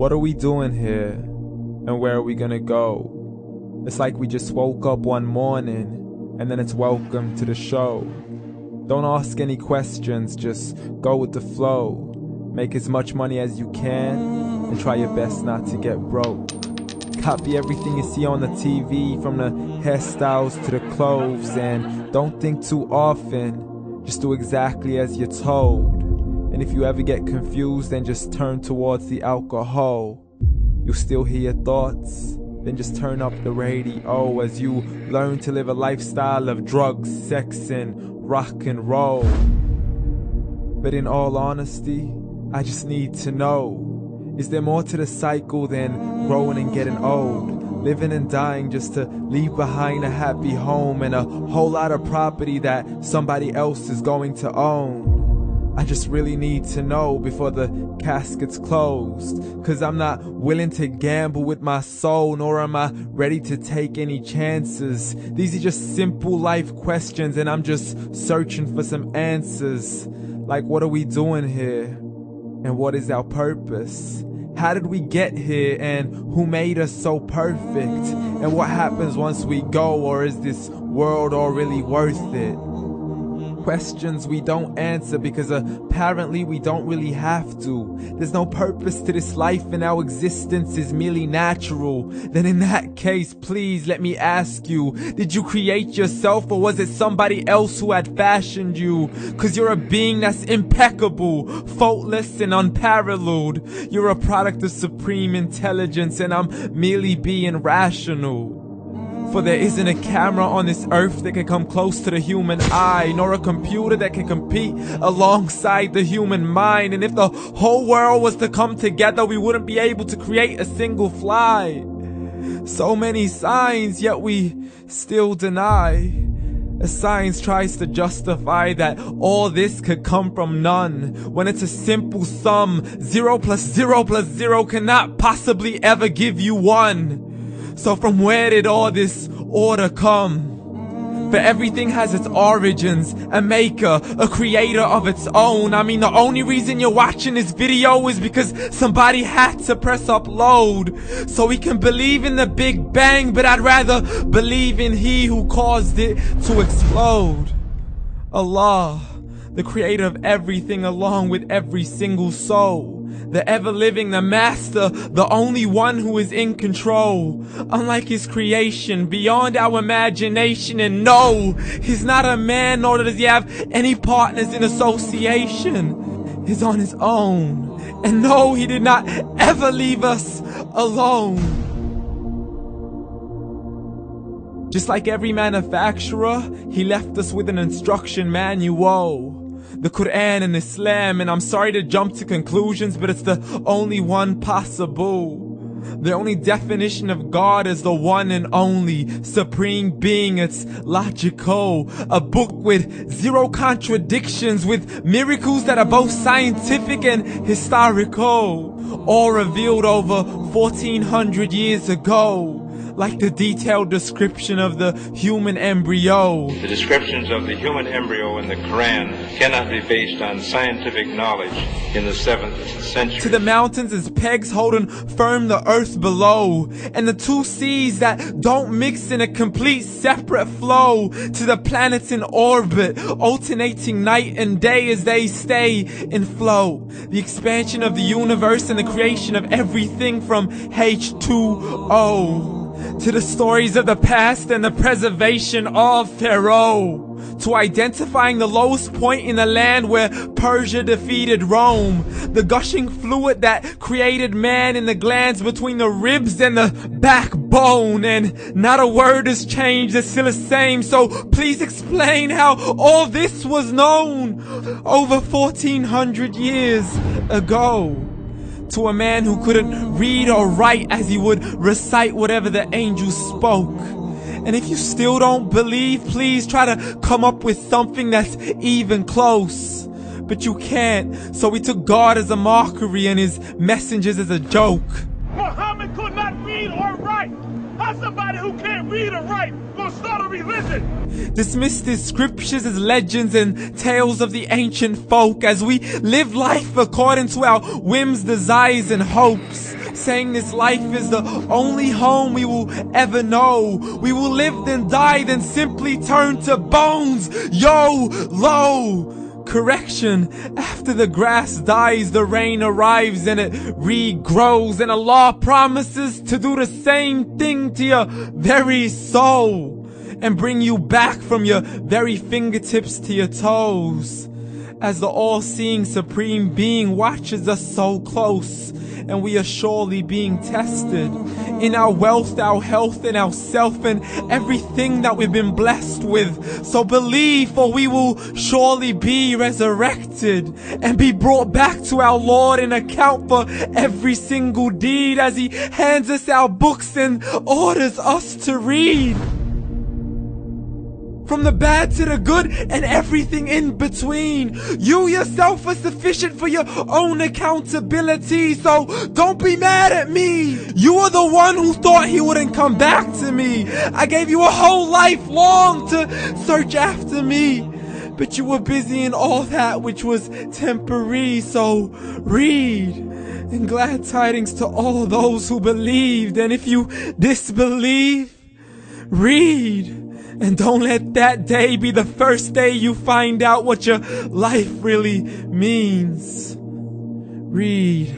What are we doing here? And where are we gonna go? It's like we just woke up one morning, and then it's welcome to the show. Don't ask any questions, just go with the flow. Make as much money as you can, and try your best not to get broke. Copy everything you see on the TV, from the hairstyles to the clothes, and don't think too often, just do exactly as you're told. And if you ever get confused, then just turn towards the alcohol. You'll still hear your thoughts, then just turn up the radio as you learn to live a lifestyle of drugs, sex, and rock and roll. But in all honesty, I just need to know, is there more to the cycle than growing and getting old? Living and dying just to leave behind a happy home and a whole lot of property that somebody else is going to own. I just really need to know before the casket's closed, 'cause I'm not willing to gamble with my soul, nor am I ready to take any chances. These are just simple life questions, and I'm just searching for some answers. Like, what are we doing here? And what is our purpose? How did we get here, and who made us so perfect? And what happens once we go, or is this world all really worth it? Questions we don't answer because apparently we don't really have to. There's no purpose to this life and our existence is merely natural. Then in that case, please let me ask you, did you create yourself, or was it somebody else who had fashioned you? 'Cause you're a being that's impeccable, faultless and unparalleled. You're a product of supreme intelligence, and I'm merely being rational. For there isn't a camera on this earth that can come close to the human eye, nor a computer that can compete alongside the human mind. And if the whole world was to come together, we wouldn't be able to create a single fly. So many signs, yet we still deny. As science tries to justify that all this could come from none, when it's a simple sum. 0 plus 0 plus 0 cannot possibly ever give you 1. So from where did all this order come? For everything has its origins, a maker, a creator of its own. I mean, the only reason you're watching this video is because somebody had to press upload. So we can believe in the Big Bang, but I'd rather believe in He who caused it to explode. Allah, the creator of everything along with every single soul. The ever-living, the master, the only one who is in control. Unlike his creation, beyond our imagination. And no, he's not a man, nor does he have any partners in association. He's on his own. And no, he did not ever leave us alone. Just like every manufacturer, he left us with an instruction manual. The Quran and Islam, and I'm sorry to jump to conclusions, but it's the only one possible. The only definition of God is the one and only supreme being. It's logical, a book with 0 contradictions, with miracles that are both scientific and historical, all revealed over 1400 years ago. Like the detailed description of the human embryo. The descriptions of the human embryo in the Quran cannot be based on scientific knowledge in the 7th century. To the mountains as pegs holding firm the earth below, and the 2 seas that don't mix in a complete separate flow. To the planets in orbit, alternating night and day as they stay in flow. The expansion of the universe and the creation of everything from H2O. To the stories of the past and the preservation of Pharaoh. To identifying the lowest point in the land where Persia defeated Rome. The gushing fluid that created man in the glands between the ribs and the backbone. And not a word has changed, it's still the same. So please explain how all this was known over 1400 years ago. To a man who couldn't read or write as he would recite whatever the angels spoke. And if you still don't believe, please try to come up with something that's even close. But you can't, so we took God as a mockery and his messengers as a joke. Muhammad could not read or write. How's somebody who can't read or write gonna start a religion? Dismissed his scriptures as legends and tales of the ancient folk as we live life according to our whims, desires, and hopes. saying this life is the only home we will ever know. We will live then die, then simply turn to bones. YOLO! Correction, after the grass dies, the rain arrives and it regrows, and Allah promises to do the same thing to your very soul and bring you back from your very fingertips to your toes, as the all-seeing supreme being watches us so close, and we are surely being tested in our wealth, our health, and our self, and everything that we've been blessed with. So believe, for we will surely be resurrected and be brought back to our Lord and account for every single deed, as He hands us our books and orders us to read. From the bad to the good and everything in between. You yourself are sufficient for your own accountability, so don't be mad at me. You are the one who thought He wouldn't come back to me. I gave you a whole life long to search after me, but you were busy in all that which was temporary. So read, and glad tidings to all those who believed. And if you disbelieve, read. And don't let that day be the first day you find out what your life really means. Read.